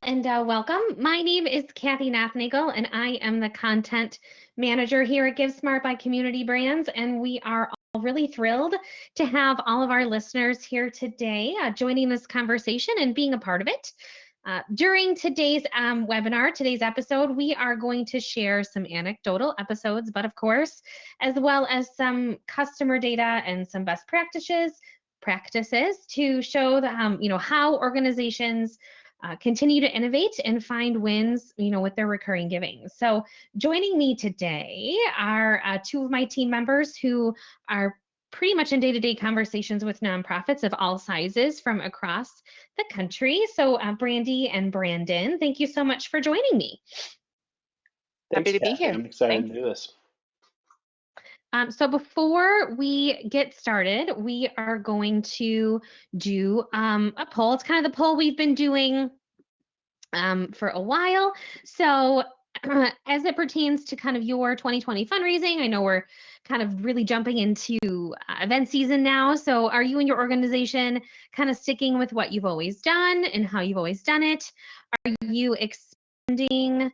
And welcome. My name is Kathy Nathnagle, and I am the content manager here at Give Smart by Community Brands. And we are all really thrilled to have all of our listeners here today joining this conversation and being a part of it. During today's webinar, today's episode, we are going to share some anecdotal episodes, but of course, as well as some customer data and some best practices to show the, how organizations continue to innovate and find wins, with their recurring giving. So joining me today are two of my team members who are pretty much in day-to-day conversations with nonprofits of all sizes from across the country. So Brandy and Brandon, thank you so much for joining me. Thanks, Happy to be Kathy. here. I'm excited Thanks. to do this. So before we get started, we are going to do a poll. It's kind of the poll we've been doing for a while. So as it pertains to kind of your 2020 fundraising, I know we're kind of really jumping into event season now. So are you and your organization kind of sticking with what you've always done and how you've always done it? Are you expanding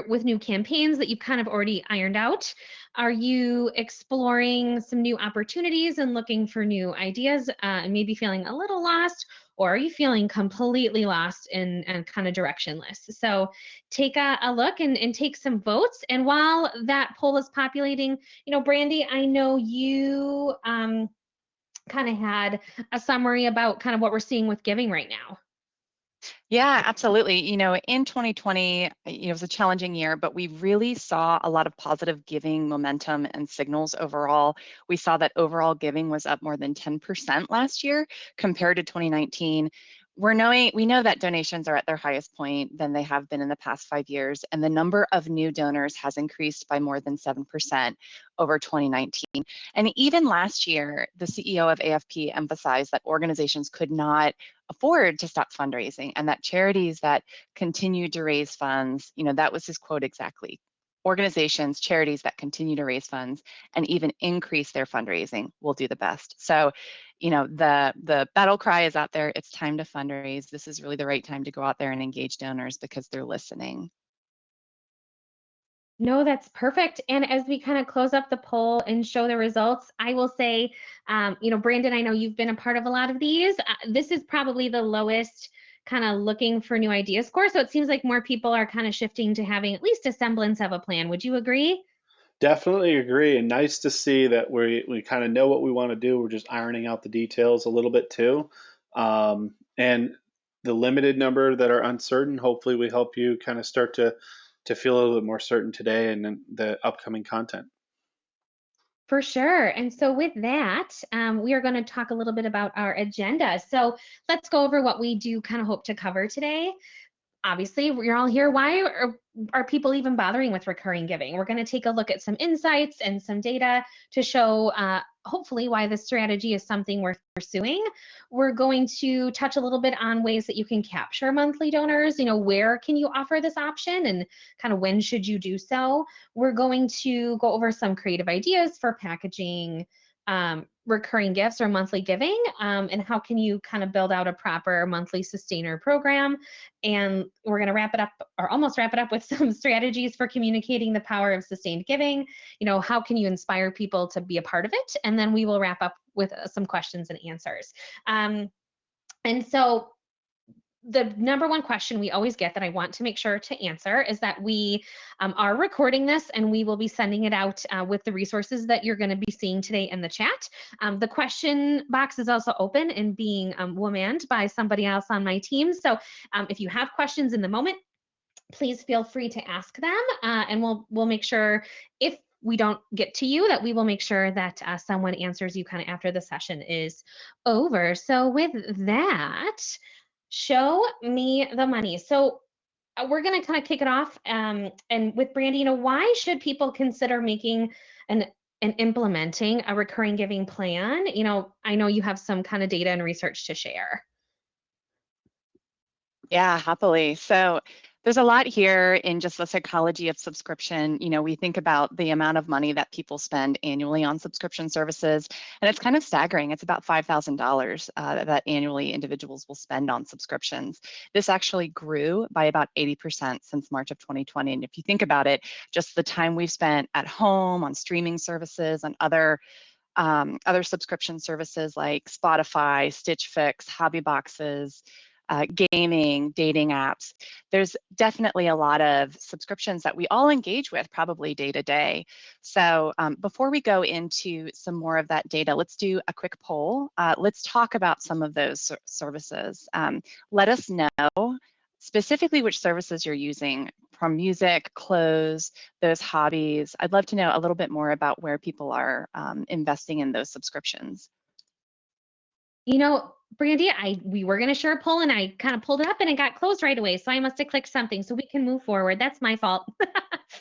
with new campaigns that you've kind of already ironed out? Are you exploring some new opportunities and looking for new ideas and maybe feeling a little lost? Or are you feeling completely lost and kind of directionless? So take a look and take some votes. And while that poll is populating, Brandy, I know you kind of had a summary about kind of what we're seeing with giving right now. Yeah, absolutely. In 2020, it was a challenging year, but we really saw a lot of positive giving momentum and signals overall. We saw that overall giving was up more than 10% last year compared to 2019. We know that donations are at their highest point than they have been in the past 5 years, and the number of new donors has increased by more than 7% over 2019. And even last year, the CEO of AFP emphasized that organizations could not afford to stop fundraising, and that charities that continued to raise funds, that was his quote exactly. Organizations, charities that continue to raise funds and even increase their fundraising will do the best. So, the battle cry is out there. It's time to fundraise. This is really the right time to go out there and engage donors because they're listening. No, that's perfect. And as we kind of close up the poll and show the results, I will say, Brandon, I know you've been a part of a lot of these. This is probably the lowest kind of looking for new ideas score. So it seems like more people are kind of shifting to having at least a semblance of a plan. Would you agree? Definitely agree, and nice to see that we kind of know what we want to do. We're just ironing out the details a little bit too. And the limited number that are uncertain, hopefully we help you kind of start to feel a little bit more certain today and then the upcoming content. For sure. And so with that, we are going to talk a little bit about our agenda. So let's go over what we do kind of hope to cover today. Obviously, you're all here. Why are people even bothering with recurring giving? We're going to take a look at some insights and some data to show hopefully why this strategy is something worth pursuing. We're going to touch a little bit on ways that you can capture monthly donors. Where can you offer this option and kind of when should you do so? We're going to go over some creative ideas for packaging recurring gifts or monthly giving, and how can you kind of build out a proper monthly sustainer program. And we're going to wrap it up, or almost wrap it up, with some strategies for communicating the power of sustained giving. How can you inspire people to be a part of it? And then we will wrap up with some questions and answers. And so the number one question we always get that I want to make sure to answer is that we are recording this and we will be sending it out with the resources that you're going to be seeing today in the chat. The question box is also open and being womaned by somebody else on my team. So if you have questions in the moment, please feel free to ask them, and we'll make sure, if we don't get to you, that we will make sure that someone answers you kind of after the session is over. So with that, show me the money. So we're going to kind of kick it off. And with Brandy, why should people consider making and implementing a recurring giving plan? I know you have some kind of data and research to share. Yeah, happily. So There's a lot here in just the psychology of subscription. You know, we think about the amount of money that people spend annually on subscription services, and it's kind of staggering. It's about $5,000 that annually individuals will spend on subscriptions. This actually grew by about 80% since March of 2020. And if you think about it, just the time we've spent at home on streaming services and other subscription services like Spotify, Stitch Fix, hobby boxes, gaming, dating apps. There's definitely a lot of subscriptions that we all engage with probably day to day. So before we go into some more of that data, let's do a quick poll. Let's talk about some of those services. Let us know specifically which services you're using, from music, clothes, those hobbies. I'd love to know a little bit more about where people are investing in those subscriptions. You know, Brandy, we were going to share a poll and I kind of pulled it up and it got closed right away. So I must have clicked something so we can move forward. That's my fault.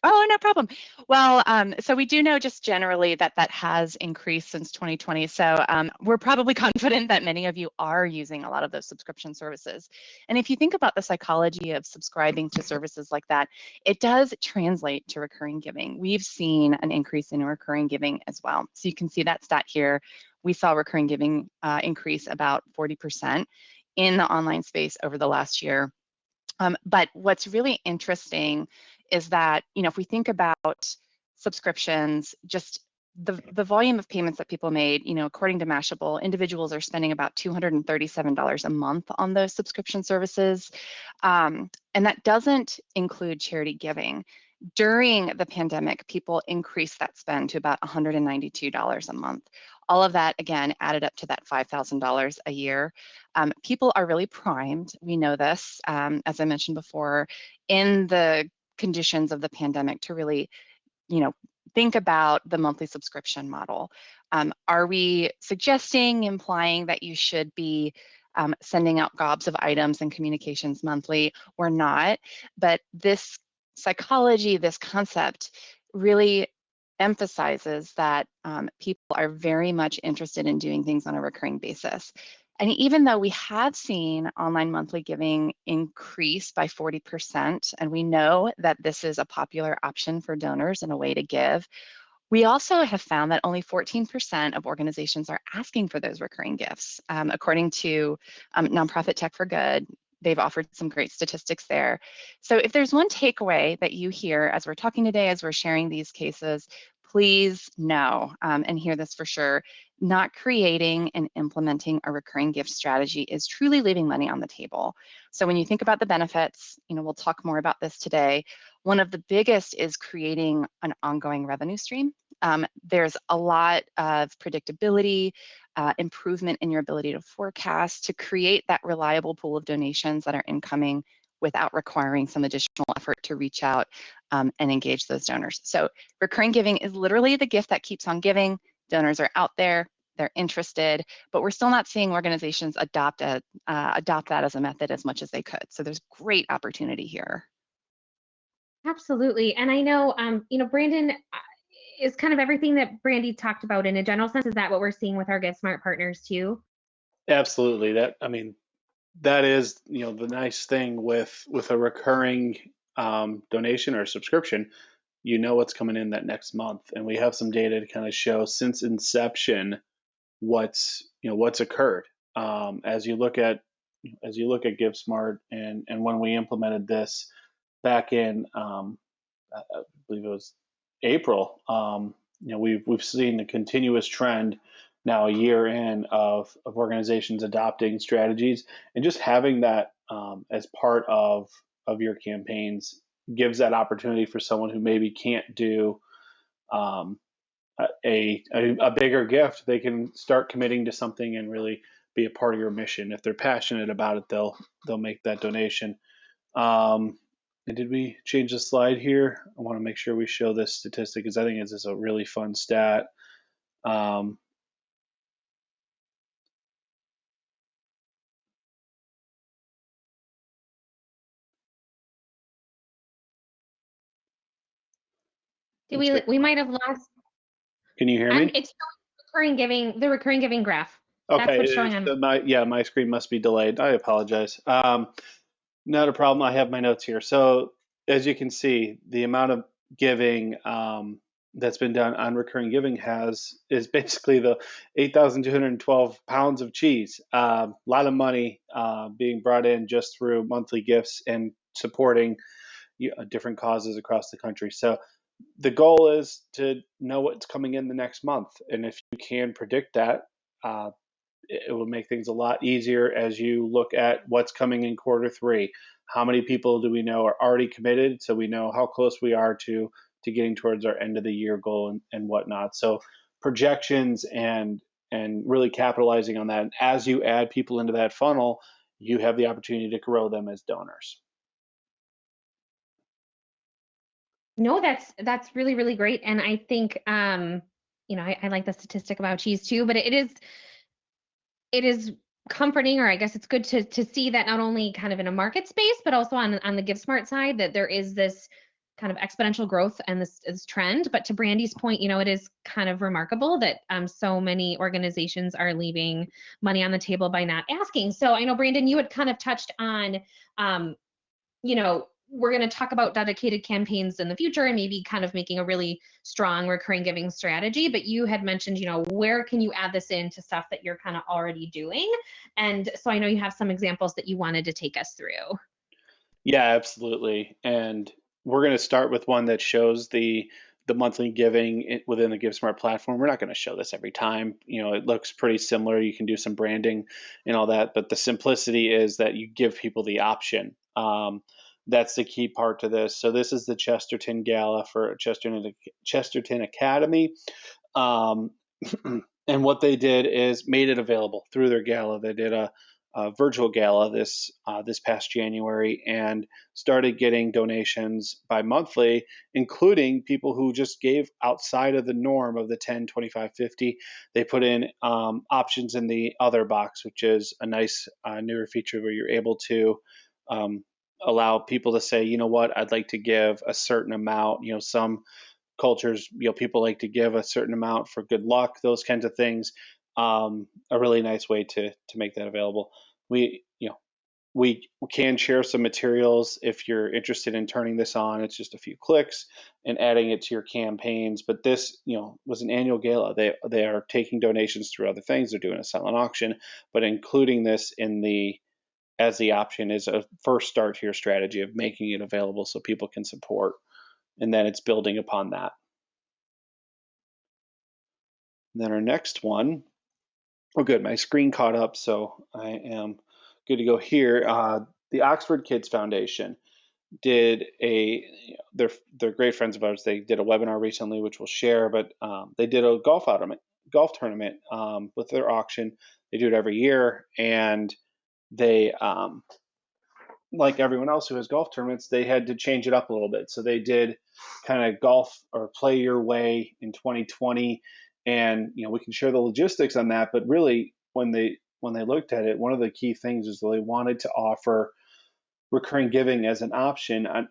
Oh, no problem. Well, so we do know just generally that that has increased since 2020. So we're probably confident that many of you are using a lot of those subscription services. And if you think about the psychology of subscribing to services like that, it does translate to recurring giving. We've seen an increase in recurring giving as well. So you can see that stat here. We saw recurring giving increase about 40% in the online space over the last year. But what's really interesting is that, you know, if we think about subscriptions, just the volume of payments that people made, you know, according to Mashable, individuals are spending about $237 a month on those subscription services. And that doesn't include charity giving. During the pandemic, people increased that spend to about $192 a month. All of that, again, added up to that $5,000 a year. People are really primed. We know this, as I mentioned before, in the conditions of the pandemic to really, you know, think about the monthly subscription model. Are we suggesting, implying that you should be sending out gobs of items and communications monthly or not? But this psychology, this concept really emphasizes that people are very much interested in doing things on a recurring basis. And even though we have seen online monthly giving increase by 40%, and we know that this is a popular option for donors and a way to give, we also have found that only 14% of organizations are asking for those recurring gifts. According to Nonprofit Tech for Good, they've offered some great statistics there. So if there's one takeaway that you hear as we're talking today, as we're sharing these cases, please know and hear this for sure. Not creating and implementing a recurring gift strategy is truly leaving money on the table. So when you think about the benefits, you know, we'll talk more about this today. One of the biggest is creating an ongoing revenue stream. There's a lot of predictability, improvement in your ability to forecast, to create that reliable pool of donations that are incoming without requiring some additional effort to reach out and engage those donors. So recurring giving is literally the gift that keeps on giving. Donors are out there, they're interested, but we're still not seeing organizations adopt that as a method as much as they could. So there's great opportunity here. Absolutely. And I know, you know, Brandon is kind of everything that Brandy talked about in a general sense. Is that what we're seeing with our Give Smart partners too? Absolutely. That is, you know, the nice thing with a recurring donation or subscription. You know what's coming in that next month, and we have some data to kind of show since inception what's occurred. As you look at GiveSmart and when we implemented this back in I believe it was April, you know, we've seen a continuous trend now a year in of organizations adopting strategies, and just having that as part of your campaigns gives that opportunity for someone who maybe can't do um, a bigger gift. They can start committing to something and really be a part of your mission. If they're passionate about it, they'll make that donation. Um, and did we change the slide here? I want to make sure we show this statistic because I think it's just a really fun stat. Um, We might have lost. Can you hear me? It's recurring giving, the recurring giving graph. That's Okay, what's showing on. my screen must be delayed. I apologize. Not a problem. I have my notes here. So as you can see, the amount of giving that's been done on recurring giving is basically the 8,212 pounds of cheese. A lot of money being brought in just through monthly gifts and supporting different causes across the country. So the goal is to know what's coming in the next month, and if you can predict that, uh, it will make things a lot easier as you look at what's coming in quarter 3. How many people do we know are already committed, so we know how close we are to getting towards our end of the year goal and whatnot. So projections and really capitalizing on that. And as you add people into that funnel, you have the opportunity to grow them as donors. No, that's really, really great. And I think I like the statistic about cheese too, but it is comforting, or I guess it's good to see that not only kind of in a market space, but also on the GiveSmart side, that there is this kind of exponential growth and this trend. But to Brandy's point, it is kind of remarkable that so many organizations are leaving money on the table by not asking. So I know, Brandon, you had kind of touched on um, we're going to talk about dedicated campaigns in the future and maybe kind of making a really strong recurring giving strategy. But you had mentioned, where can you add this into stuff that you're kind of already doing? And so I know you have some examples that you wanted to take us through. Yeah, absolutely. And we're going to start with one that shows the monthly giving within the GiveSmart platform. We're not going to show this every time. It looks pretty similar. You can do some branding and all that, but the simplicity is that you give people the option. That's the key part to this. So this is the Chesterton Gala for Chesterton Academy. Um, and what they did is made it available through their gala. They did a virtual gala this past January and started getting donations bi-monthly, including people who just gave outside of the norm of the 10, 25, 50. They put in options in the other box, which is a nice newer feature where you're able to um, allow people to say, you know what, I'd like to give a certain amount. Some cultures, people like to give a certain amount for good luck, those kinds of things. A really nice way to make that available. We, we can share some materials if you're interested in turning this on. It's just a few clicks and adding it to your campaigns. But this, was an annual gala. They are taking donations through other things. They're doing a silent auction, but including this as the option is a first start to your strategy of making it available so people can support, and then it's building upon that. And then our next one, oh good, my screen caught up, so I am good to go here. The Oxford Kids Foundation did they're great friends of ours. They did a webinar recently, which we'll share, but they did a golf tournament with their auction. They do it every year, and they like everyone else who has golf tournaments, they had to change it up a little bit. So they did kind of golf or play your way in 2020, and we can share the logistics on that. But really, when they looked at it, one of the key things is that they wanted to offer recurring giving as an option on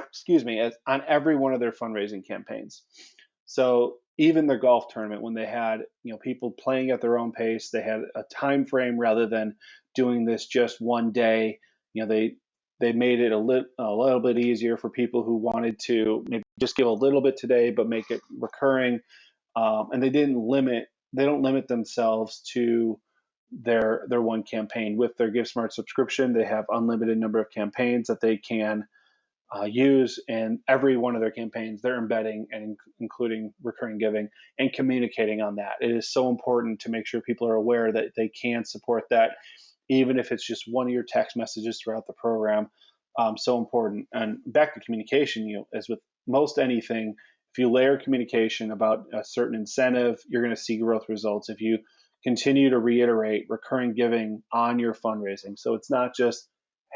excuse me, on every one of their fundraising campaigns. So even their golf tournament, when they had people playing at their own pace, they had a time frame rather than doing this just one day. They made it a little bit easier for people who wanted to maybe just give a little bit today, but make it recurring. And they don't limit themselves to their one campaign. With their GiveSmart subscription, they have unlimited number of campaigns that they can use, and every one of their campaigns they're embedding and including recurring giving and communicating on that. It is so important to make sure people are aware that they can support that, even if it's just one of your text messages throughout the program. So important. And back to communication, as with most anything, if you layer communication about a certain incentive, you're going to see growth results. If you continue to reiterate recurring giving on your fundraising, so it's not just,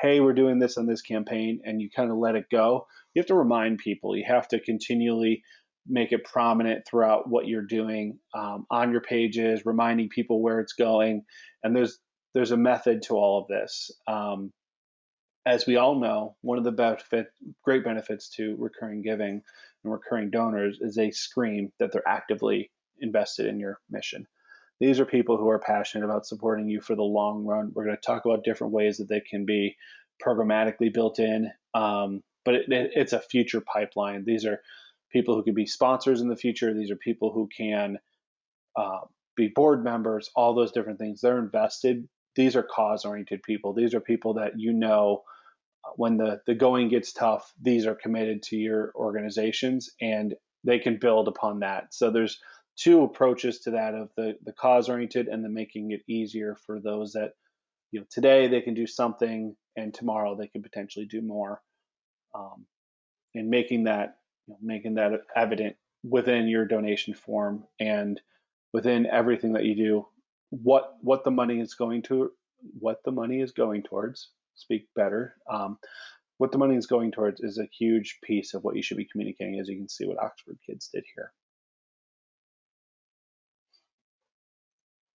hey, we're doing this on this campaign, and you kind of let it go. You have to remind people. You have to continually make it prominent throughout what you're doing on your pages, reminding people where it's going. And there's a method to all of this. As we all know, one of the great benefits to recurring giving and recurring donors is they scream that they're actively invested in your mission. These are people who are passionate about supporting you for the long run. We're going to talk about different ways that they can be programmatically built in, but it's a future pipeline. These are people who could be sponsors in the future. These are people who can uh, be board members, all those different things. They're invested. These are cause-oriented people. These are people that when the going gets tough, these are committed to your organizations and they can build upon that. So there's two approaches to that, of the cause-oriented and the making it easier for those that, today they can do something and tomorrow they can potentially do more, and making that evident within your donation form and within everything that you do, what the money is going to, what the money is going towards. Speak better. What the money is going towards is a huge piece of what you should be communicating, as you can see what Oxford Kids did here.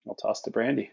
I'll toss to Brandy.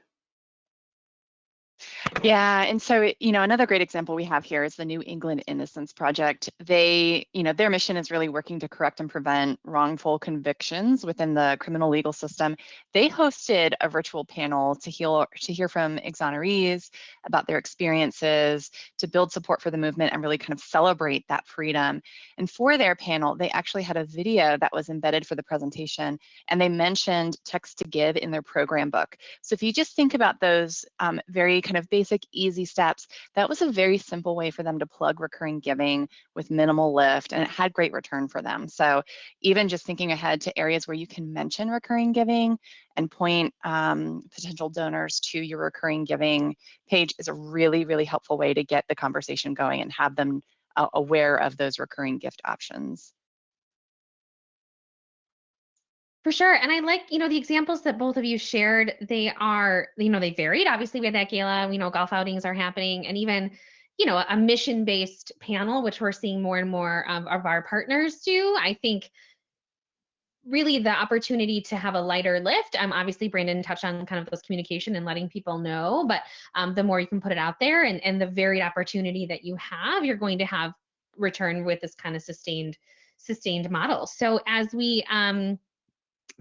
Yeah, and so, another great example we have here is the New England Innocence Project. They, their mission is really working to correct and prevent wrongful convictions within the criminal legal system. They hosted a virtual panel to hear from exonerees about their experiences, to build support for the movement and really kind of celebrate that freedom. And for their panel, they actually had a video that was embedded for the presentation, and they mentioned text to give in their program book. So if you just think about those very kind of basic, easy steps, that was a very simple way for them to plug recurring giving with minimal lift, and it had great return for them. So even just thinking ahead to areas where you can mention recurring giving and point potential donors to your recurring giving page is a really, really helpful way to get the conversation going and have them aware of those recurring gift options. For sure. And I like, the examples that both of you shared. They are, they varied. Obviously, we had that gala, golf outings are happening, and even, a mission-based panel, which we're seeing more and more of our partners do. I think really the opportunity to have a lighter lift. Obviously, Brandon touched on kind of those communication and letting people know, but the more you can put it out there, and the varied opportunity that you have, you're going to have return with this kind of sustained model. So as we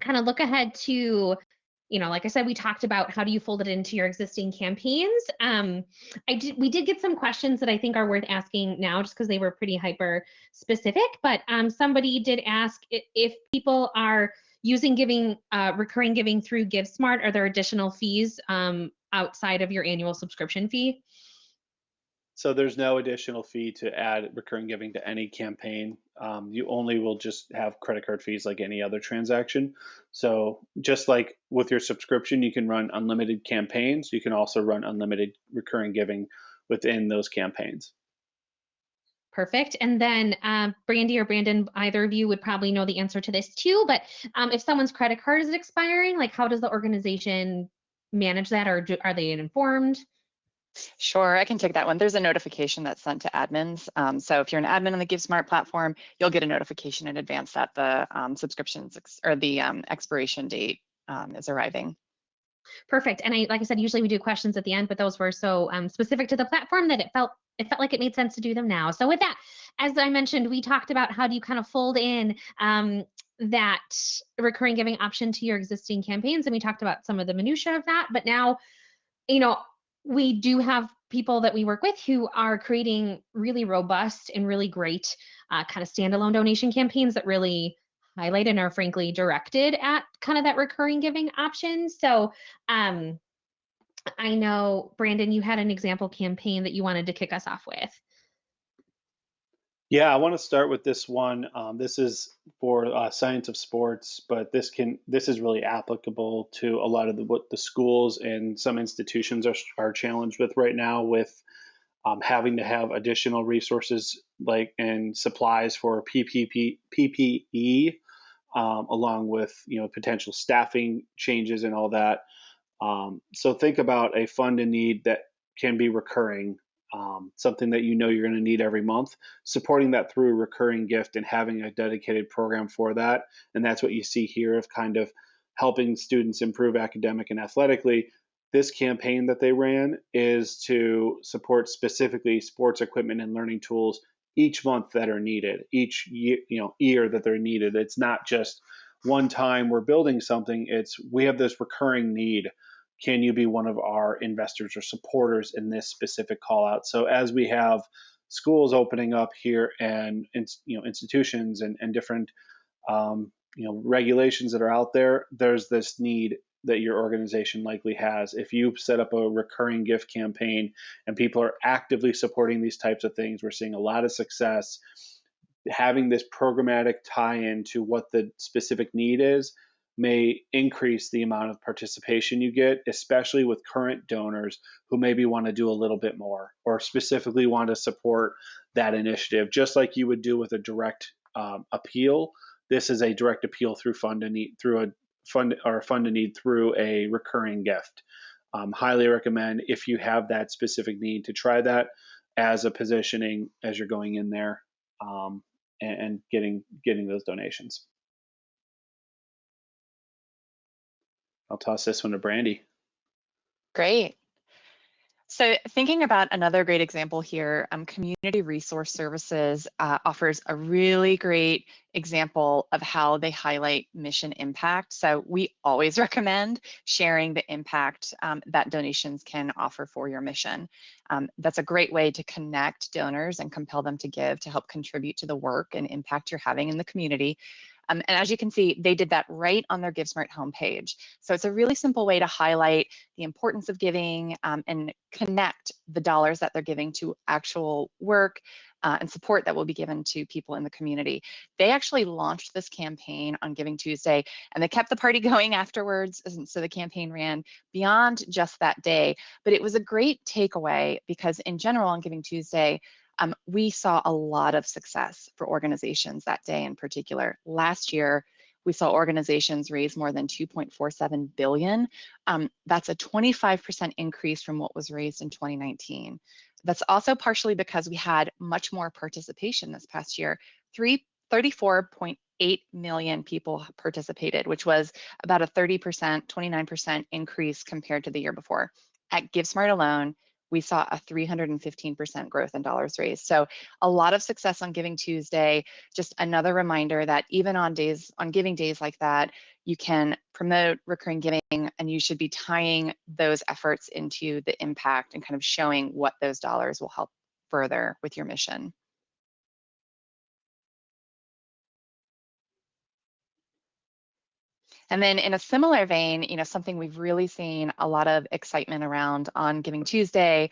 kind of look ahead to, like I said, we talked about how do you fold it into your existing campaigns. We did get some questions that I think are worth asking now, just because they were pretty hyper specific. But somebody did ask if people are using recurring giving through GiveSmart, are there additional fees outside of your annual subscription fee? So there's no additional fee to add recurring giving to any campaign. You only will just have credit card fees like any other transaction. So just like with your subscription, you can run unlimited campaigns. You can also run unlimited recurring giving within those campaigns. Perfect. And then Brandy or Brandon, either of you would probably know the answer to this too, but if someone's credit card is expiring, like how does the organization manage that, or are they informed? Sure, I can take that one. There's a notification that's sent to admins. So if you're an admin on the GiveSmart platform, you'll get a notification in advance that the subscriptions or the expiration date is arriving. Perfect. And like I said, usually we do questions at the end, but those were so specific to the platform that it felt like it made sense to do them now. So with that, as I mentioned, we talked about how do you kind of fold in that recurring giving option to your existing campaigns, and we talked about some of the minutia of that. But now, we do have people that we work with who are creating really robust and really great kind of standalone donation campaigns that really highlight and are frankly directed at kind of that recurring giving option. So I know, Brandon, you had an example campaign that you wanted to kick us off with. Yeah, I want to start with this one. This is for science of sports, but this is really applicable to a lot of what the schools and some institutions are challenged with right now, with having to have additional resources and supplies for PPE, along with potential staffing changes and all that. So think about a fund in need that can be recurring. Something that you're going to need every month, supporting that through a recurring gift and having a dedicated program for that. And that's what you see here, of kind of helping students improve academic and athletically. This campaign that they ran is to support specifically sports equipment and learning tools each month that are needed, each year that they're needed. It's not just one time we're building something. It's we have this recurring need can you be one of our investors or supporters in this specific call out? So as we have schools opening up here and institutions and different regulations that are out there, there's this need that your organization likely has. If you set up a recurring gift campaign and people are actively supporting these types of things, we're seeing a lot of success. Having this programmatic tie-in to what the specific need is may increase the amount of participation you get, especially with current donors who maybe want to do a little bit more or specifically want to support that initiative, just like you would do with a direct appeal. This is a direct appeal through fund to need through a fund to need through a recurring gift. Highly recommend, if you have that specific need, to try that as a positioning as you're going in there and getting those donations. I'll toss this one to Brandy. Great. So thinking about another great example here, Community Resource Services offers a really great example of how they highlight mission impact. So we always recommend sharing the impact that donations can offer for your mission. That's a great way to connect donors and compel them to give to help contribute to the work and impact you're having in the community. And as you can see, they did that right on their GiveSmart homepage. So it's a really simple way to highlight the importance of giving and connect the dollars that they're giving to actual work and support that will be given to people in the community. They actually launched this campaign on Giving Tuesday, and they kept the party going afterwards. And so the campaign ran beyond just that day, but it was a great takeaway because in general on Giving Tuesday, we saw a lot of success for organizations that day in particular. Last year, we saw organizations raise more than $2.47 billion. That's a 25% increase from what was raised in 2019. That's also partially because we had much more participation this past year. 34.8 million people participated, which was about a 30%, 29% increase compared to the year before. At GiveSmart alone, we saw a 315% growth in dollars raised. So a lot of success on Giving Tuesday. Just another reminder that even on giving days like that, you can promote recurring giving, and you should be tying those efforts into the impact and kind of showing what those dollars will help further with your mission. And then in a similar vein, something we've really seen a lot of excitement around on Giving Tuesday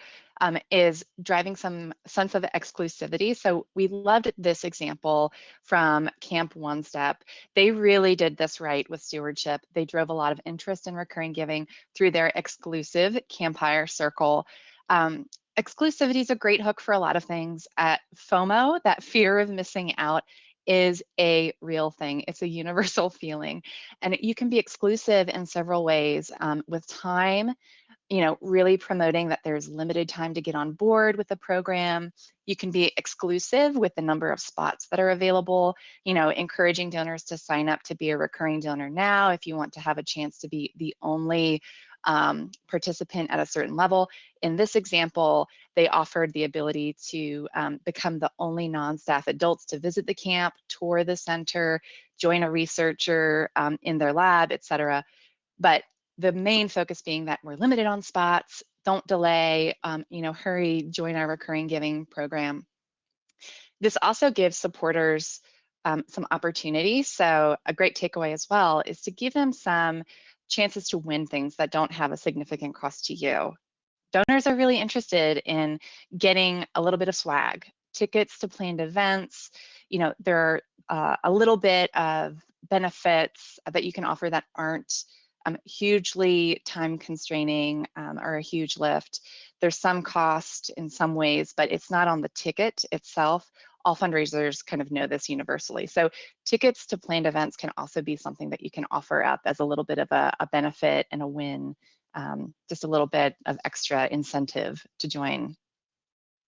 is driving some sense of exclusivity. So we loved this example from Camp One Step. They really did this right with stewardship. They drove a lot of interest in recurring giving through their exclusive Campfire Circle. Exclusivity is a great hook for a lot of things. FOMO, that fear of missing out, is a real thing. It's a universal feeling, and you can be exclusive in several ways with time, really promoting that there's limited time to get on board with the program. You can be exclusive with the number of spots that are available, encouraging donors to sign up to be a recurring donor now if you want to have a chance to be the only participant at a certain level. In this example, they offered the ability to become the only non-staff adults to visit the camp, tour the center, join a researcher in their lab, etc. But the main focus being that we're limited on spots, don't delay, hurry, join our recurring giving program. This also gives supporters some opportunities. So a great takeaway as well is to give them some chances to win things that don't have a significant cost to you. Donors are really interested in getting a little bit of swag, tickets to planned events. There are a little bit of benefits that you can offer that aren't hugely time constraining or a huge lift. There's some cost in some ways, but it's not on the ticket itself. All fundraisers kind of know this universally. So tickets to planned events can also be something that you can offer up as a little bit of a benefit and a win, just a little bit of extra incentive to join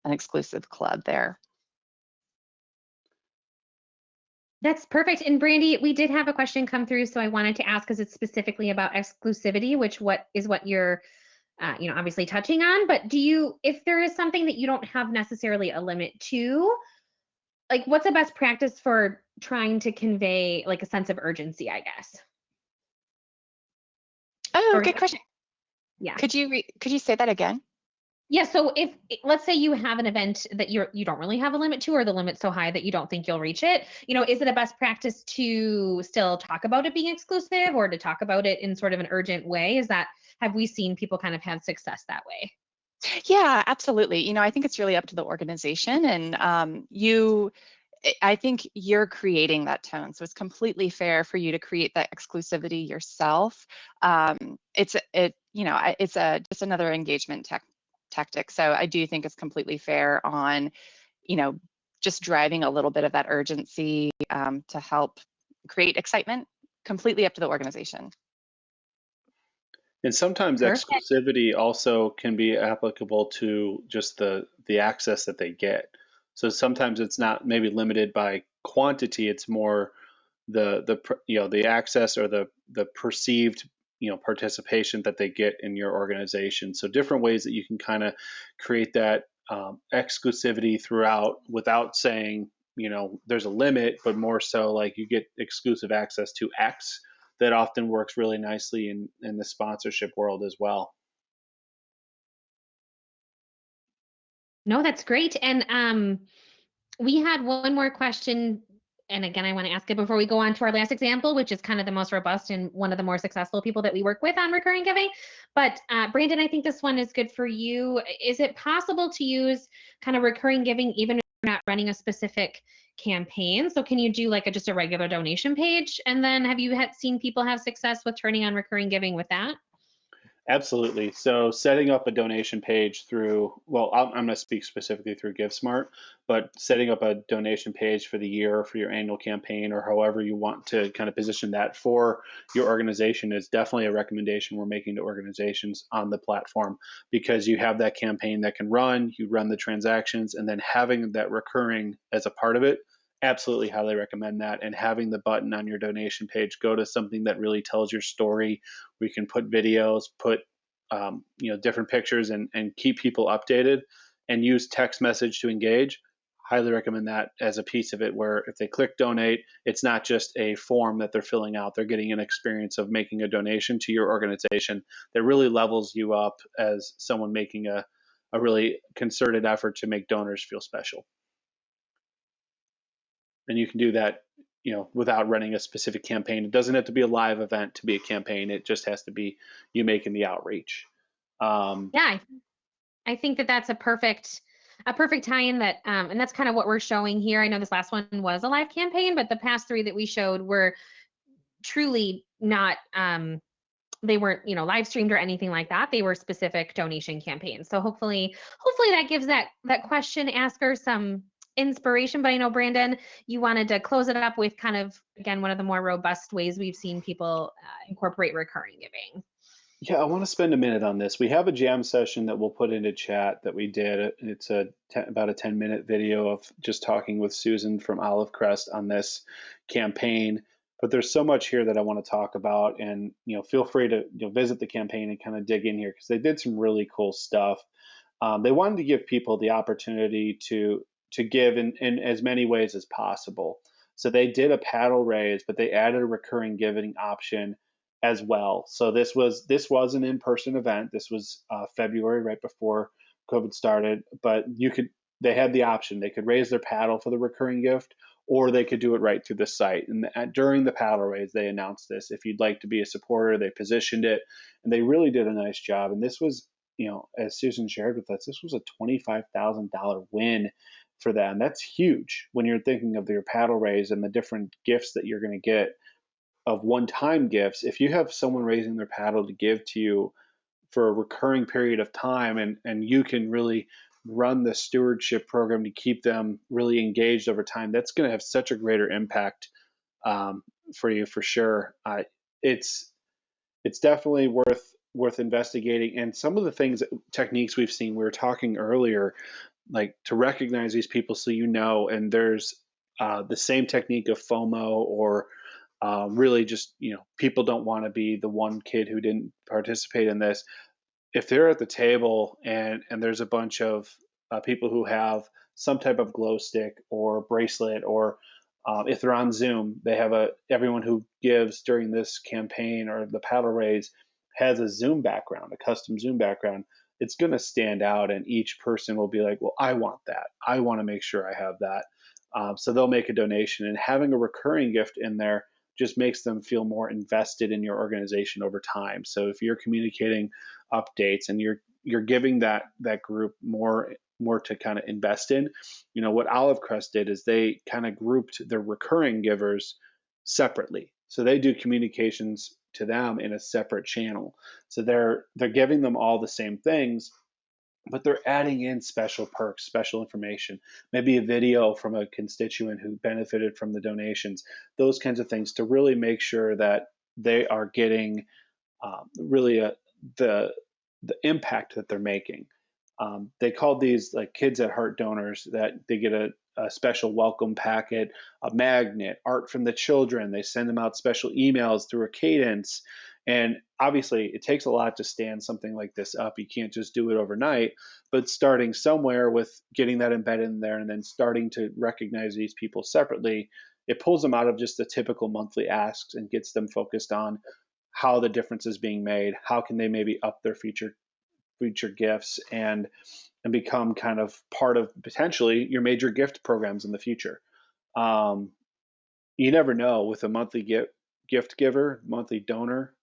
an exclusive club there. That's perfect. And Brandy, we did have a question come through, so I wanted to ask, because it's specifically about exclusivity, which what you're obviously touching on. But if there is something that you don't have necessarily a limit to, like, what's the best practice for trying to convey like a sense of urgency, I guess? Oh, good question. Yeah. Could you say that again? Yeah, so if let's say you have an event that you don't really have a limit to, or the limit's so high that you don't think you'll reach it, is it a best practice to still talk about it being exclusive, or to talk about it in sort of an urgent way? Have we seen people kind of have success that way? Yeah, absolutely. I think it's really up to the organization, and I think you're creating that tone, so it's completely fair for you to create that exclusivity yourself. It's just another engagement tactic. So I do think it's completely fair on, you know, just driving a little bit of that urgency to help create excitement. Completely up to the organization. And sometimes Perfect. exclusivity also can be applicable to just the access that they get. So sometimes it's not maybe limited by quantity, it's more the access or the perceived participation that they get in your organization. So different ways that you can kind of create that exclusivity throughout without saying there's a limit, but more so like you get exclusive access to X. That often works really nicely in the sponsorship world as well. No, that's great. And we had one more question. And again, I want to ask it before we go on to our last example, which is kind of the most robust and one of the more successful people that we work with on recurring giving. But Brandon, I think this one is good for you. Is it possible to use kind of recurring giving even if you're not running a specific campaign? So can you do like just a regular donation page? And then have you seen people have success with turning on recurring giving with that? Absolutely. So setting up a donation page well, I'm going to speak specifically through GiveSmart, but setting up a donation page for the year or for your annual campaign or however you want to kind of position that for your organization is definitely a recommendation we're making to organizations on the platform, because you have that campaign that can run, you run the transactions, and then having that recurring as a part of it. Absolutely highly recommend that. And having the button on your donation page go to something that really tells your story. We can put videos, put different pictures, and keep people updated, and use text message to engage. Highly recommend that as a piece of it, where if they click donate, it's not just a form that they're filling out. They're getting an experience of making a donation to your organization that really levels you up as someone making a really concerted effort to make donors feel special. And you can do that without running a specific campaign. It doesn't have to be a live event to be a campaign. It just has to be you making the outreach. Yeah, I think that that's a perfect tie-in that and that's kind of what we're showing here. I know this last one was a live campaign, but the past three that we showed were truly not they weren't, live streamed or anything like that. They were specific donation campaigns. So hopefully that gives that question asker some inspiration. But I know, Brandon, you wanted to close it up with kind of, again, one of the more robust ways we've seen people incorporate recurring giving. Yeah, I want to spend a minute on this. We have a jam session that we'll put into chat that we did. It's about a 10-minute video of just talking with Susan from Olive Crest on this campaign. But there's so much here that I want to talk about, and feel free to visit the campaign and kind of dig in here because they did some really cool stuff. They wanted to give people the opportunity to give in as many ways as possible. So they did a paddle raise, but they added a recurring giving option as well. So this was an in-person event. This was February, right before COVID started. But they had the option. They could raise their paddle for the recurring gift, or they could do it right through the site. And during the paddle raise, they announced this. If you'd like to be a supporter, they positioned it, and they really did a nice job. And this was, as Susan shared with us, this was a $25,000 win for them. That's huge when you're thinking of your paddle raise and the different gifts that you're going to get of one-time gifts. If you have someone raising their paddle to give to you for a recurring period of time, and you can really run the stewardship program to keep them really engaged over time, that's going to have such a greater impact for you for sure. It's definitely worth investigating. And some of the techniques we've seen, we were talking earlier, like to recognize these people so and there's the same technique of FOMO, or really just people don't want to be the one kid who didn't participate in this. If they're at the table and there's a bunch of people who have some type of glow stick or bracelet, or if they're on Zoom, they have everyone who gives during this campaign or the paddle raise has a Zoom background, a custom Zoom background, it's going to stand out, and each person will be like, well, I want that. I want to make sure I have that. So they'll make a donation, and having a recurring gift in there just makes them feel more invested in your organization over time. So if you're communicating updates and you're giving that group more to kind of invest in, what Olive Crest did is they kind of grouped their recurring givers separately. So they do communications to them in a separate channel. So they're giving them all the same things, but they're adding in special perks, special information, maybe a video from a constituent who benefited from the donations, those kinds of things, to really make sure that they are getting really the impact that they're making. They called these like Kids at Heart donors, that they get a special welcome packet, a magnet, art from the children. They send them out special emails through a cadence. And obviously, it takes a lot to stand something like this up. You can't just do it overnight, but starting somewhere with getting that embedded in there and then starting to recognize these people separately, it pulls them out of just the typical monthly asks and gets them focused on how the difference is being made. How can they maybe up their future gifts and become kind of part of potentially your major gift programs in the future. You never know with a monthly gift giver, monthly donor,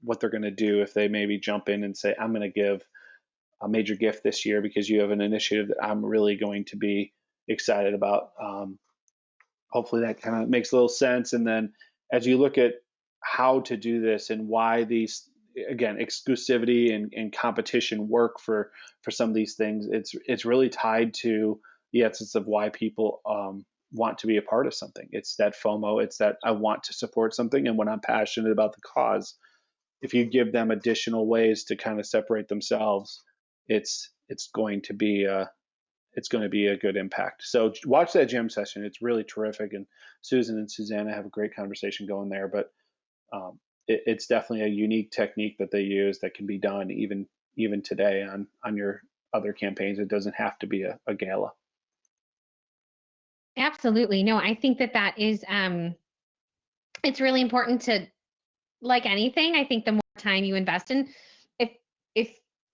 what they're going to do if they maybe jump in and say, I'm going to give a major gift this year because you have an initiative that I'm really going to be excited about. Hopefully that kind of makes a little sense. And then as you look at how to do this and why these, again, exclusivity and competition work for some of these things, it's really tied to the essence of why people want to be a part of something. It's that FOMO. It's that I want to support something, and when I'm passionate about the cause, if you give them additional ways to kind of separate themselves, it's going to be a good impact. So watch that gym session. It's really terrific, and Susan and Susanna have a great conversation going there. But it's definitely a unique technique that they use that can be done even today on your other campaigns. It doesn't have to be a gala. Absolutely. No, I think that is it's really important to, like anything, I think the more time you invest in, if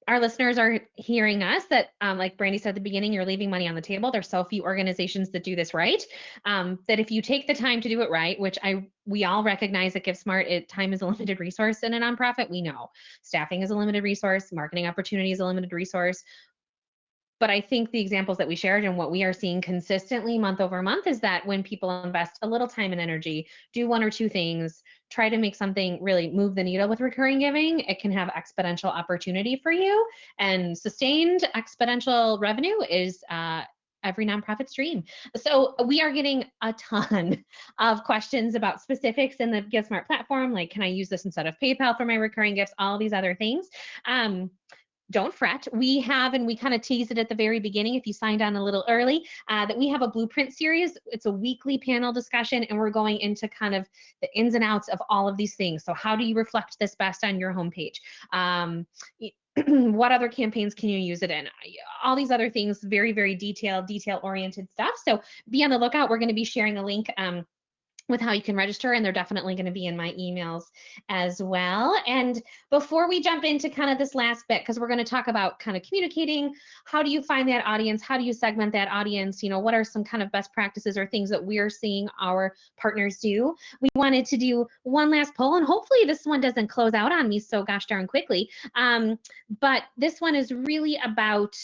our listeners are hearing us, that like Brandy said at the beginning, you're leaving money on the table. There's so few organizations that do this right, that if you take the time to do it right, which we all recognize at GiveSmart, time is a limited resource in a nonprofit. We know staffing is a limited resource, marketing opportunity is a limited resource. But I think the examples that we shared and what we are seeing consistently month over month is that when people invest a little time and energy, do one or two things, try to make something really move the needle with recurring giving, it can have exponential opportunity for you. And sustained exponential revenue is every nonprofit's dream. So we are getting a ton of questions about specifics in the GiveSmart platform, like, can I use this instead of PayPal for my recurring gifts, all these other things. Don't fret. We have, and we kind of teased it at the very beginning, if you signed on a little early, that we have a blueprint series. It's a weekly panel discussion, and we're going into kind of the ins and outs of all of these things. So how do you reflect this best on your homepage? What other campaigns can you use it in? All these other things, very, very detail-oriented stuff. So be on the lookout. We're going to be sharing a link with how you can register, and they're definitely going to be in my emails as well. And before we jump into kind of this last bit, because we're going to talk about kind of communicating, how do you find that audience? How do you segment that audience? What are some kind of best practices or things that we're seeing our partners do? We wanted to do one last poll, and hopefully this one doesn't close out on me so gosh darn quickly. But this one is really about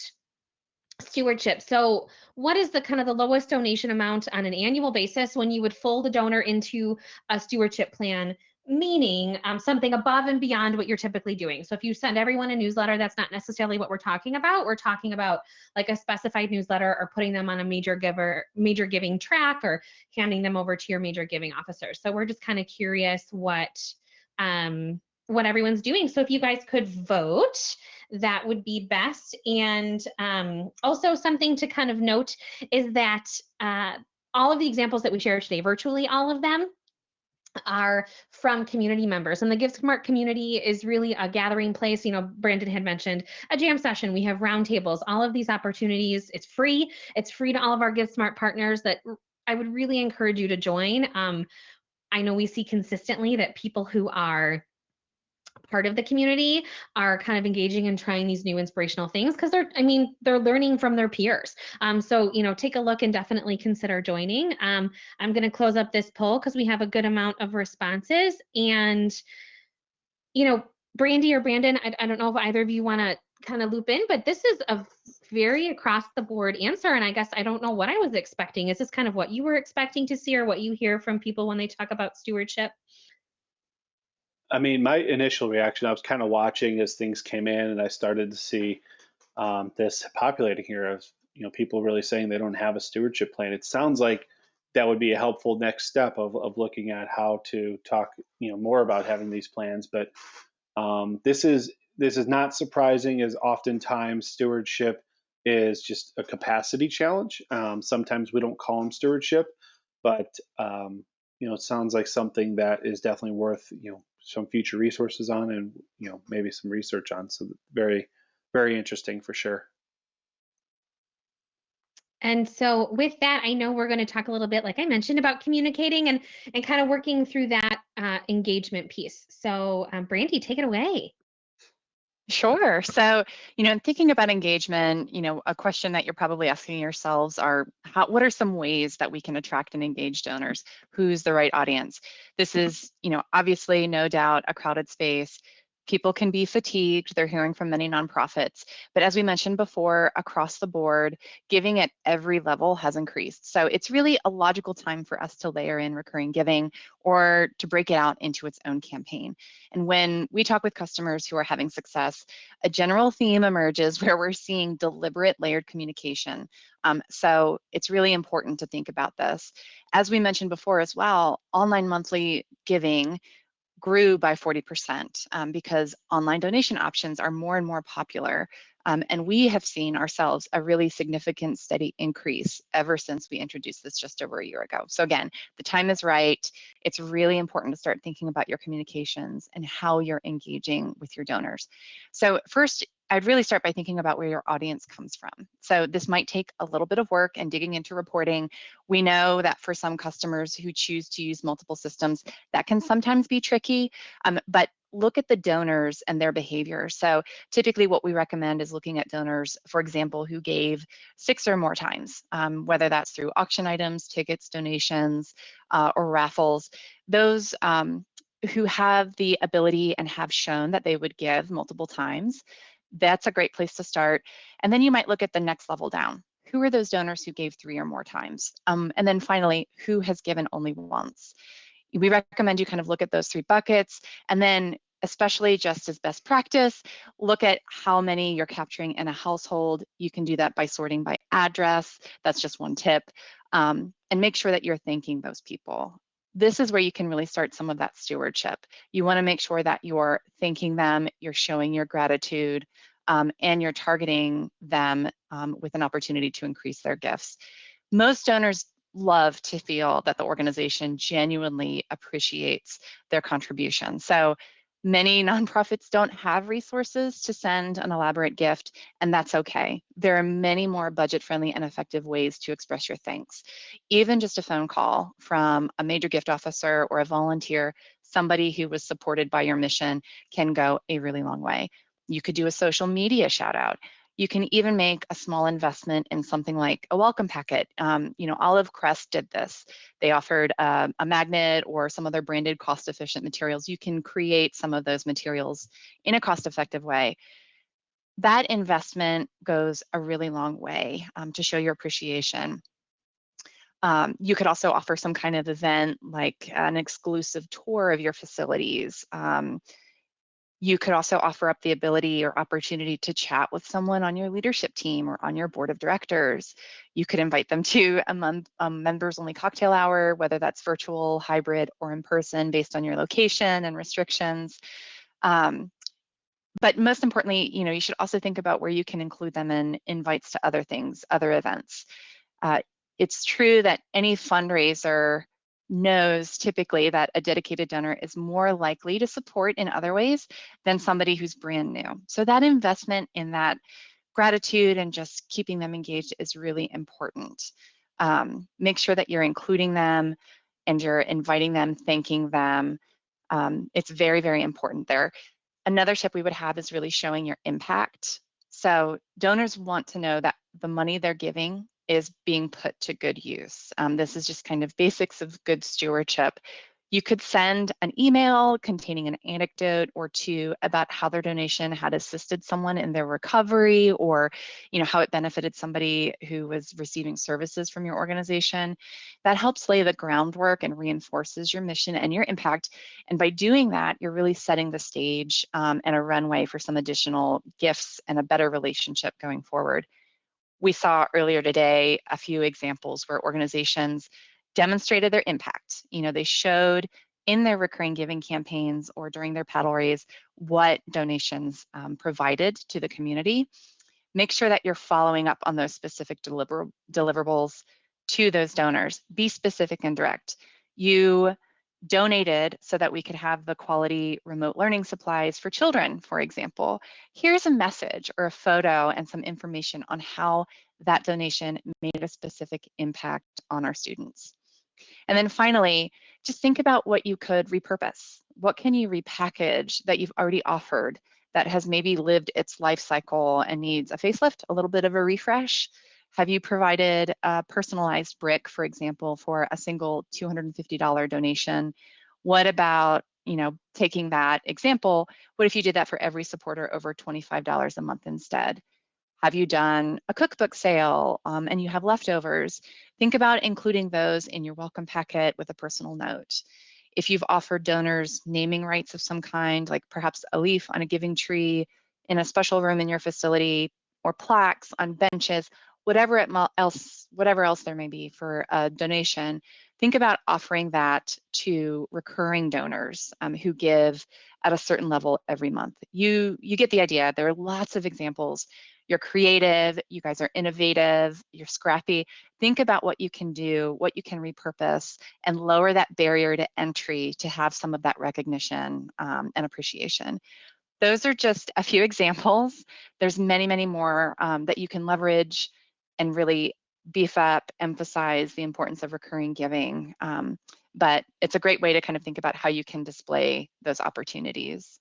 stewardship. So what is the kind of the lowest donation amount on an annual basis when you would fold a donor into a stewardship plan, meaning something above and beyond what you're typically doing? So if you send everyone a newsletter, that's not necessarily what we're talking about. We're talking about like a specified newsletter, or putting them on a major giving track, or handing them over to your major giving officer. So we're just kind of curious what everyone's doing. So if you guys could vote, that would be best. And also something to kind of note is that all of the examples that we shared today, virtually all of them, are from community members. And the GiveSmart community is really a gathering place. Brandon had mentioned a jam session. We have roundtables, all of these opportunities. It's free. It's free to all of our GiveSmart partners that I would really encourage you to join. I know we see consistently that people who are part of the community are kind of engaging and trying these new inspirational things, because they're learning from their peers. So, take a look and definitely consider joining. I'm going to close up this poll because we have a good amount of responses. And, Brandy or Brandon, I don't know if either of you want to kind of loop in, but this is a very across the board answer. And I guess I don't know what I was expecting. Is this kind of what you were expecting to see, or what you hear from people when they talk about stewardship? I mean, my initial reaction, I was kind of watching as things came in, and I started to see this populating here of people really saying they don't have a stewardship plan. It sounds like that would be a helpful next step of looking at how to talk more about having these plans. But this is not surprising, as oftentimes stewardship is just a capacity challenge. Sometimes we don't call them stewardship, but it sounds like something that is definitely worth some future resources on, and maybe some research on. So very, very interesting for sure. And so with that, I know we're going to talk a little bit, like I mentioned, about communicating and kind of working through that engagement piece. So Brandy, take it away. Sure. So, in thinking about engagement, a question that you're probably asking yourselves are, what are some ways that we can attract and engage donors? Who's the right audience? This is, obviously, no doubt, a crowded space. People can be fatigued. They're hearing from many nonprofits. But as we mentioned before, across the board, giving at every level has increased. So it's really a logical time for us to layer in recurring giving, or to break it out into its own campaign. And when we talk with customers who are having success, a general theme emerges where we're seeing deliberate layered communication. So it's really important to think about this. As we mentioned before as well, online monthly giving grew by 40% because online donation options are more and more popular. And we have seen ourselves a really significant steady increase ever since we introduced this just over a year ago. So again, the time is right. It's really important to start thinking about your communications and how you're engaging with your donors. So first, I'd really start by thinking about where your audience comes from. So this might take a little bit of work and digging into reporting. We know that for some customers who choose to use multiple systems, that can sometimes be tricky, but look at the donors and their behavior. So typically what we recommend is looking at donors, for example, who gave 6 or more times, whether that's through auction items, tickets, donations, or raffles. Those who have the ability and have shown that they would give multiple times, that's a great place to start. And then you might look at the next level down. Who are those donors who gave 3 or more times? And then finally, who has given only once? We recommend you kind of look at those 3 buckets, and then especially just as best practice, look at how many you're capturing in a household. You can do that by sorting by address. That's just one tip. And make sure that you're thanking those people. This is where you can really start some of that stewardship. You want to make sure that you're thanking them, you're showing your gratitude, and you're targeting them with an opportunity to increase their gifts. Most donors love to feel that the organization genuinely appreciates their contribution. So many nonprofits don't have resources to send an elaborate gift, and that's okay. There are many more budget-friendly and effective ways to express your thanks. Even just a phone call from a major gift officer or a volunteer, somebody who was supported by your mission, can go a really long way. You could do a social media shout out. You can even make a small investment in something like a welcome packet. Olive Crest did this. They offered a magnet or some other branded cost-efficient materials. You can create some of those materials in a cost-effective way. That investment goes a really long way to show your appreciation. You could also offer some kind of event like an exclusive tour of your facilities. You could also offer up the ability or opportunity to chat with someone on your leadership team or on your board of directors. You could invite them to a members-only cocktail hour, whether that's virtual, hybrid, or in person based on your location and restrictions. But most importantly, you should also think about where you can include them in invites to other things, other events. It's true that any fundraiser knows typically that a dedicated donor is more likely to support in other ways than somebody who's brand new. So that investment in that gratitude and just keeping them engaged is really important. Make sure that you're including them and you're inviting them, thanking them. It's very, very important there. Another tip we would have is really showing your impact. So donors want to know that the money they're giving is being put to good use. This is just kind of basics of good stewardship. You could send an email containing an anecdote or two about how their donation had assisted someone in their recovery, or how it benefited somebody who was receiving services from your organization. That helps lay the groundwork and reinforces your mission and your impact. And by doing that, you're really setting the stage and a runway for some additional gifts and a better relationship going forward. We saw earlier today a few examples where organizations demonstrated their impact. They showed in their recurring giving campaigns or during their paddle raise what donations provided to the community. Make sure that you're following up on those specific deliverables to those donors. Be specific and direct. You donated so that we could have the quality remote learning supplies for children, for example. Here's a message or a photo and some information on how that donation made a specific impact on our students. And then finally, just think about what you could repurpose. What can you repackage that you've already offered that has maybe lived its life cycle and needs a facelift, a little bit of a refresh? Have you provided a personalized brick, for example, for a single $250 donation? What about, taking that example, what if you did that for every supporter over $25 a month instead? Have you done a cookbook sale and you have leftovers? Think about including those in your welcome packet with a personal note. If you've offered donors naming rights of some kind, like perhaps a leaf on a giving tree in a special room in your facility, or plaques on benches, whatever else there may be for a donation, think about offering that to recurring donors who give at a certain level every month. You get the idea. There are lots of examples. You're creative, you guys are innovative, you're scrappy. Think about what you can do, what you can repurpose, and lower that barrier to entry to have some of that recognition and appreciation. Those are just a few examples. There's many, many more that you can leverage and really beef up, emphasize the importance of recurring giving. But it's a great way to kind of think about how you can display those opportunities.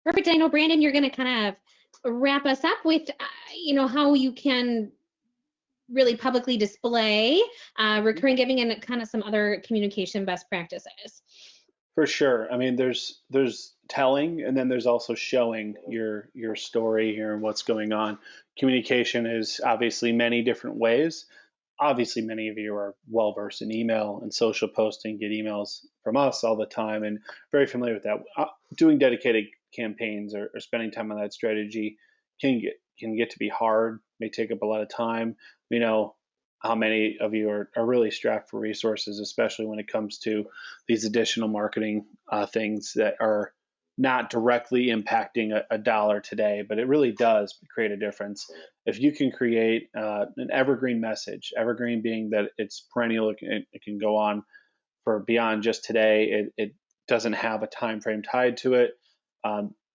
Perfect. I know, Brandon, you're going to kind of wrap us up with, how you can really publicly display recurring giving and kind of some other communication best practices. For sure. I mean, there's telling, and then there's also showing your story here and what's going on. Communication is obviously many different ways. Obviously, many of you are well versed in email and social posting, get emails from us all the time, and very familiar with that. Doing dedicated campaigns or spending time on that strategy can get to be hard. May take up a lot of time. We know how many of you are really strapped for resources, especially when it comes to these additional marketing things that are not directly impacting a dollar today, but it really does create a difference. If you can create an evergreen message, evergreen being that it's perennial, it can go on for beyond just today. It doesn't have a time frame tied to it.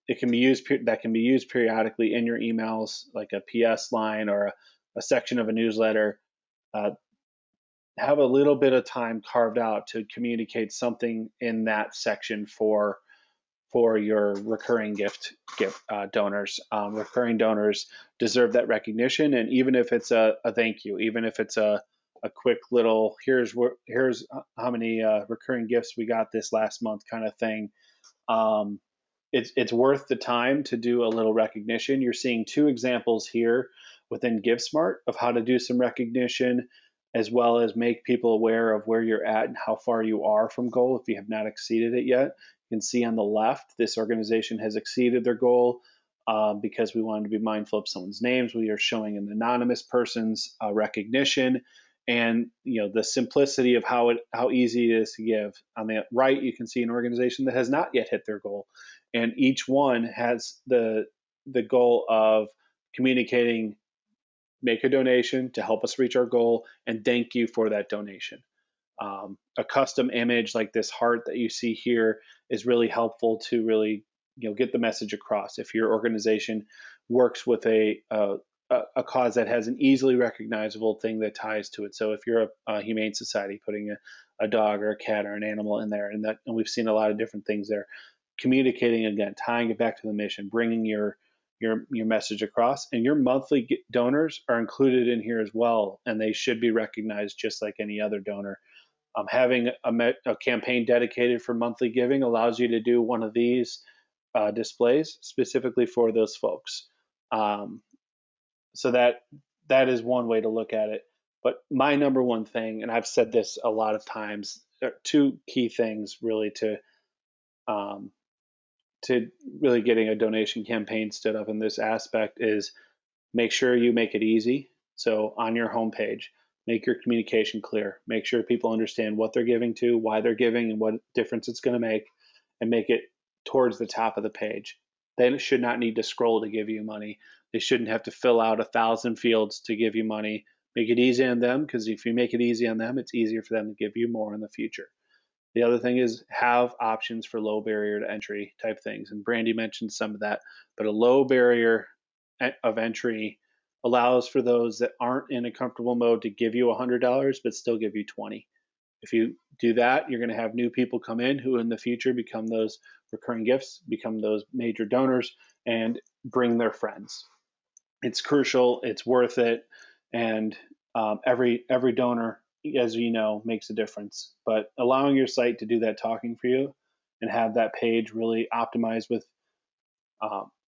It can be used periodically in your emails, like a PS line or a section of a newsletter. Have a little bit of time carved out to communicate something in that section for your recurring gift donors. Recurring donors deserve that recognition, and even if it's a thank you, even if it's a quick little here's how many recurring gifts we got this last month kind of thing, it's worth the time to do a little recognition. You're seeing two examples here within GiveSmart of how to do some recognition, as well as make people aware of where you're at and how far you are from goal if you have not exceeded it yet. You can see on the left, this organization has exceeded their goal because we wanted to be mindful of someone's names. We are showing an anonymous person's recognition, and the simplicity of how easy it is to give. On the right, you can see an organization that has not yet hit their goal, and each one has the goal of communicating, make a donation to help us reach our goal, and thank you for that donation. A custom image like this heart that you see here is really helpful to really get the message across. If your organization works with a a cause that has an easily recognizable thing that ties to it. So if you're a humane society putting a dog or a cat or an animal in there, and we've seen a lot of different things there, communicating again, tying it back to the mission, bringing your message across, and your monthly donors are included in here as well, and they should be recognized just like any other donor. Having a campaign dedicated for monthly giving allows you to do one of these displays specifically for those folks. So that is one way to look at it. But my number one thing, and I've said this a lot of times, there are two key things really to really getting a donation campaign stood up in this aspect is make sure you make it easy. So on your homepage, make your communication clear. Make sure people understand what they're giving to, why they're giving, and what difference it's going to make, and make it towards the top of the page. They should not need to scroll to give you money. They shouldn't have to fill out 1,000 fields to give you money. Make it easy on them, because if you make it easy on them, it's easier for them to give you more in the future. The other thing is have options for low barrier to entry type things. And Brandy mentioned some of that, but a low barrier of entry allows for those that aren't in a comfortable mode to give you $100, but still give you 20. If you do that, you're going to have new people come in who in the future become those recurring gifts, become those major donors, and bring their friends. It's crucial. It's worth it. And every donor, as you know, makes a difference. But allowing your site to do that talking for you and have that page really optimized with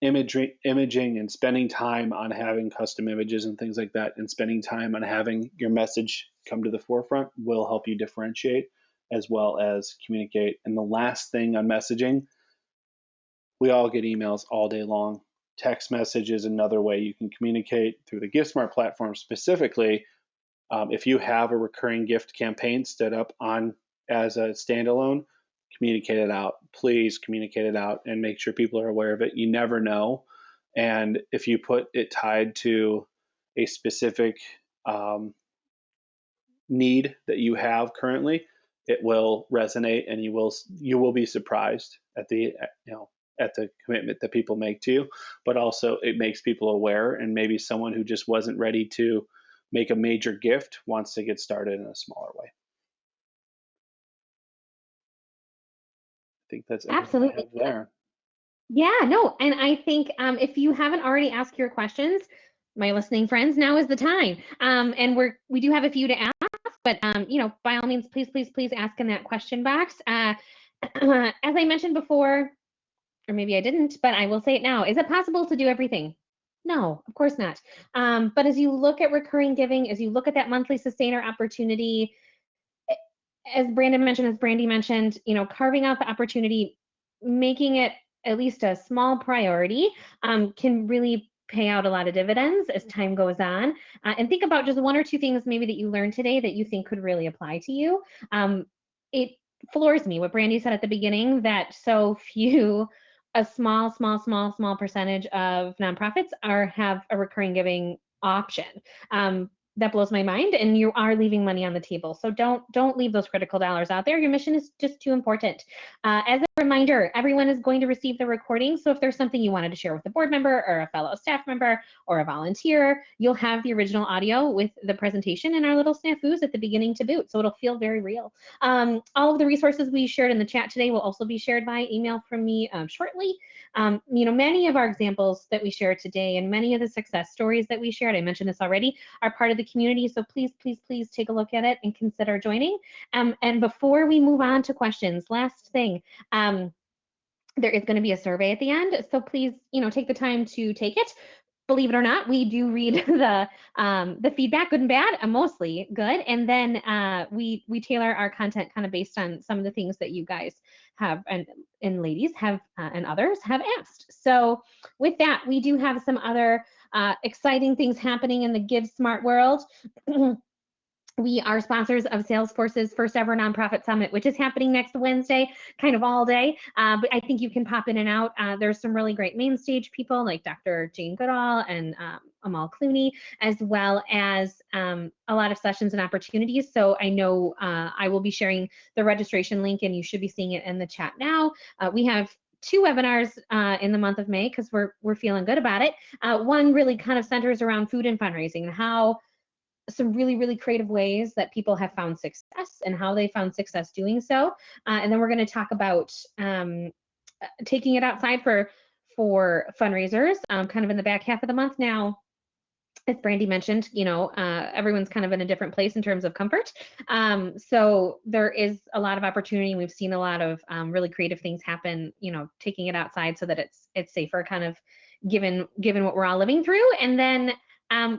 imaging and spending time on having custom images and things like that, and spending time on having your message come to the forefront will help you differentiate as well as communicate. And the last thing on messaging, we all get emails all day long. Text message is another way you can communicate through the GiftSmart platform specifically. If you have a recurring gift campaign stood up on as a standalone, communicate it out. Please communicate it out and make sure people are aware of it. You never know. And if you put it tied to a specific need that you have currently, it will resonate, and you will be surprised at the commitment that people make to you. But also it makes people aware, and maybe someone who just wasn't ready to make a major gift wants to get started in a smaller way. I think that's Absolutely there. Yeah, no, and I think if you haven't already asked your questions, my listening friends, now is the time. And we do have a few to ask, but by all means, please ask in that question box. As I mentioned before, or maybe I didn't, but I will say it now. Is it possible to do everything? No, of course not. But as you look at recurring giving, as you look at that monthly sustainer opportunity, as Brandy mentioned, carving out the opportunity, making it at least a small priority can really pay out a lot of dividends as time goes on. And think about just one or two things maybe that you learned today that you think could really apply to you. It floors me what Brandy said at the beginning, that so few, a small percentage of nonprofits have a recurring giving option. That blows my mind, and you are leaving money on the table. So don't leave those critical dollars out there. Your mission is just too important. As a reminder, everyone is going to receive the recording. So if there's something you wanted to share with a board member or a fellow staff member or a volunteer, you'll have the original audio with the presentation and our little snafus at the beginning to boot. So it'll feel very real. All of the resources we shared in the chat today will also be shared by email from me shortly. Many of our examples that we shared today and many of the success stories that we shared, I mentioned this already, are part of the community. So please take a look at it and consider joining. And before we move on to questions, last thing, there is going to be a survey at the end. So please, take the time to take it. Believe it or not, we do read the feedback, good and bad, mostly good, and then we tailor our content kind of based on some of the things that you guys have and ladies have and others have asked. So with that, we do have some other exciting things happening in the Give Smart world. We are sponsors of Salesforce's first ever nonprofit summit, which is happening next Wednesday, kind of all day. But I think you can pop in and out. There's some really great main stage people like Dr. Jane Goodall and Amal Clooney, as well as a lot of sessions and opportunities. So I know I will be sharing the registration link, and you should be seeing it in the chat now. We have 2 webinars in the month of May because we're feeling good about it. One really kind of centers around food and fundraising and how some really, really creative ways that people have found success and how they found success doing so. And then we're going to talk about taking it outside for fundraisers, kind of in the back half of the month. Now, as Brandy mentioned, everyone's kind of in a different place in terms of comfort. So there is a lot of opportunity. We've seen a lot of really creative things happen, taking it outside so that it's safer, kind of given what we're all living through. And then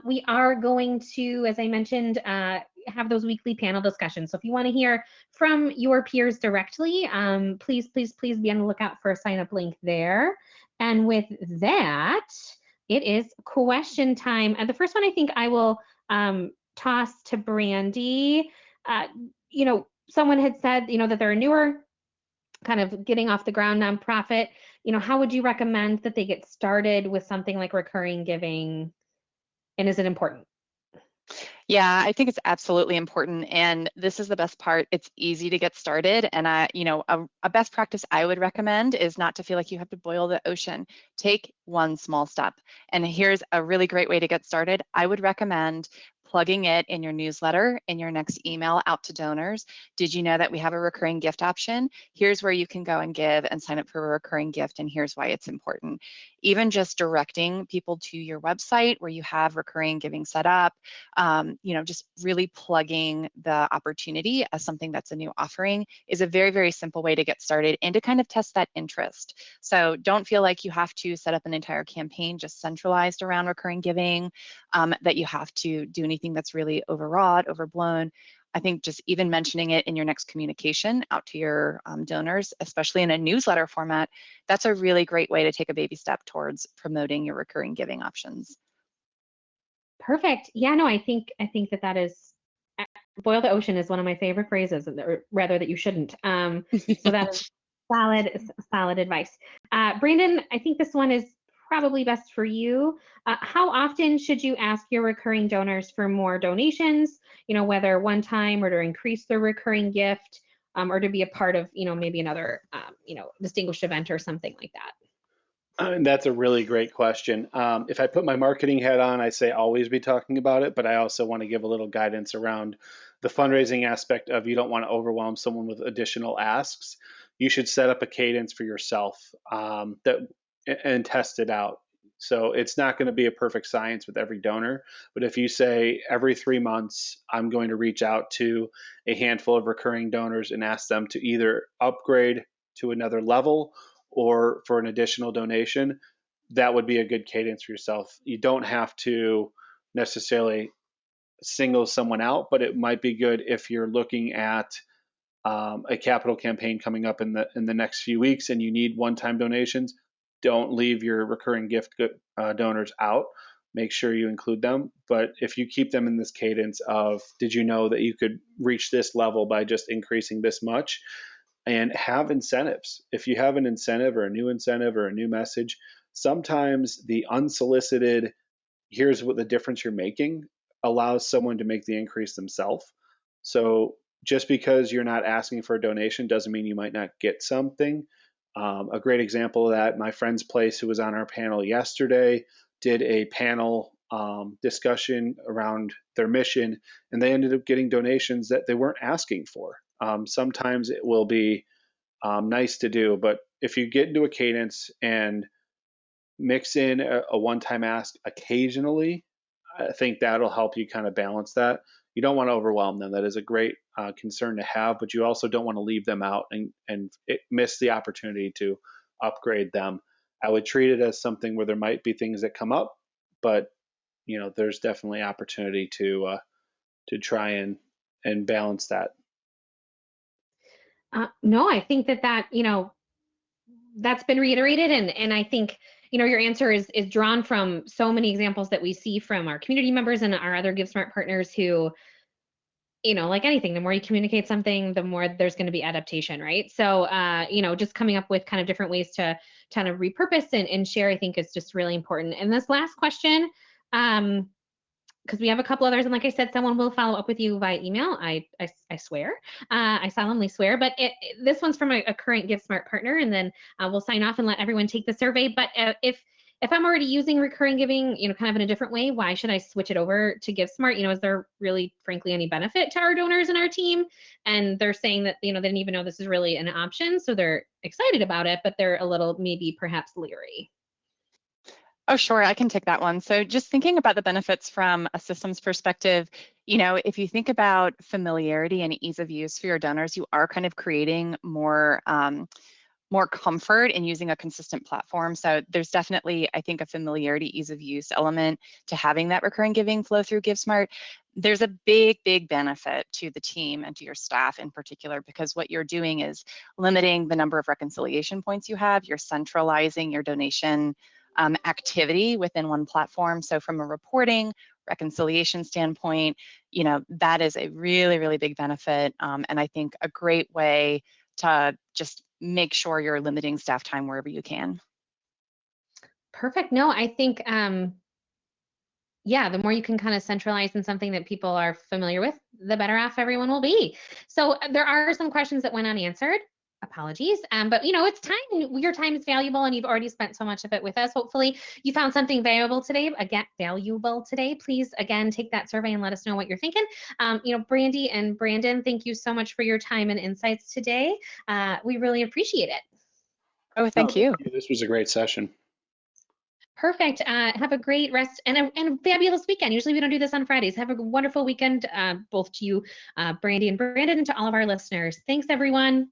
we are going to, as I mentioned, have those weekly panel discussions. So if you want to hear from your peers directly, please be on the lookout for a sign up link there. And with that, it is question time. And the first one I think I will toss to Brandy. Someone had said, that they're a newer kind of getting off the ground nonprofit. How would you recommend that they get started with something like recurring giving? And is it important? Yeah, I think it's absolutely important. And this is the best part. It's easy to get started. And a best practice I would recommend is not to feel like you have to boil the ocean. Take one small step. And here's a really great way to get started. I would recommend plugging it in your newsletter, in your next email out to donors. Did you know that we have a recurring gift option? Here's where you can go and give and sign up for a recurring gift, and here's why it's important. Even just directing people to your website where you have recurring giving set up, just really plugging the opportunity as something that's a new offering is a very, very simple way to get started and to kind of test that interest. So don't feel like you have to set up an entire campaign just centralized around recurring giving, that you have to do anything that's really overwrought, overblown. I think just even mentioning it in your next communication out to your donors, especially in a newsletter format, that's a really great way to take a baby step towards promoting your recurring giving options. Perfect. Yeah, no, I think that is, boil the ocean is one of my favorite phrases, or rather that you shouldn't. So that is solid advice. Brandon, I think this one is probably best for you. How often should you ask your recurring donors for more donations, whether one time or to increase their recurring gift, or to be a part of, maybe another, distinguished event or something like that? That's a really great question. If I put my marketing hat on, I say always be talking about it, but I also want to give a little guidance around the fundraising aspect of you don't want to overwhelm someone with additional asks. You should set up a cadence for yourself and test it out. So it's not going to be a perfect science with every donor, but if you say every 3 months, I'm going to reach out to a handful of recurring donors and ask them to either upgrade to another level or for an additional donation, that would be a good cadence for yourself. You don't have to necessarily single someone out, but it might be good if you're looking at a capital campaign coming up in the next few weeks and you need one-time donations. Don't leave your recurring gift donors out. Make sure you include them. But if you keep them in this cadence of, did you know that you could reach this level by just increasing this much? And have incentives. If you have an incentive or a new message, sometimes the unsolicited, here's what the difference you're making, allows someone to make the increase themselves. So just because you're not asking for a donation doesn't mean you might not get something. A great example of that, my friend's place, who was on our panel yesterday, did a panel discussion around their mission, and they ended up getting donations that they weren't asking for. Sometimes it will be nice to do, but if you get into a cadence and mix in a one-time ask occasionally, I think that'll help you kind of balance that. You don't want to overwhelm them. That is a great concern to have, but you also don't want to leave them out and miss the opportunity to upgrade them. I would treat it as something where there might be things that come up, but there's definitely opportunity to try and balance that. No, I think that that's been reiterated, and I think your answer is drawn from so many examples that we see from our community members and our other GiveSmart partners who, like anything, the more you communicate something, the more there's going to be adaptation, right? So just coming up with kind of different ways to kind of repurpose and share, I think is just really important. And this last question, because we have a couple others, and like I said, someone will follow up with you via email. I swear, I solemnly swear. But this one's from a current GiveSmart partner, and then we'll sign off and let everyone take the survey. But if I'm already using recurring giving, kind of in a different way, why should I switch it over to GiveSmart? Is there really, frankly, any benefit to our donors and our team? And they're saying that, they didn't even know this is really an option, so they're excited about it, but they're a little, maybe perhaps leery. Oh, sure, I can take that one. So just thinking about the benefits from a systems perspective, if you think about familiarity and ease of use for your donors, you are kind of creating more comfort in using a consistent platform. So there's definitely, I think, a familiarity, ease of use element to having that recurring giving flow through GiveSmart. There's a big, big benefit to the team and to your staff in particular, because what you're doing is limiting the number of reconciliation points you have. You're centralizing your donation activity within one platform. So from a reporting, reconciliation standpoint, that is a really, really big benefit. And I think a great way to just make sure you're limiting staff time wherever you can. Perfect. No, I think, yeah, the more you can kind of centralize in something that people are familiar with, the better off everyone will be. So there are some questions that went unanswered. Apologies. But it's time. Your time is valuable, and you've already spent so much of it with us. Hopefully you found something valuable today. Please, again, take that survey and let us know what you're thinking. Brandy and Brandon, thank you so much for your time and insights today. We really appreciate it. Oh, thank you. This was a great session. Perfect. Have a great rest and a fabulous weekend. Usually we don't do this on Fridays. Have a wonderful weekend, both to you, Brandy and Brandon, and to all of our listeners. Thanks, everyone.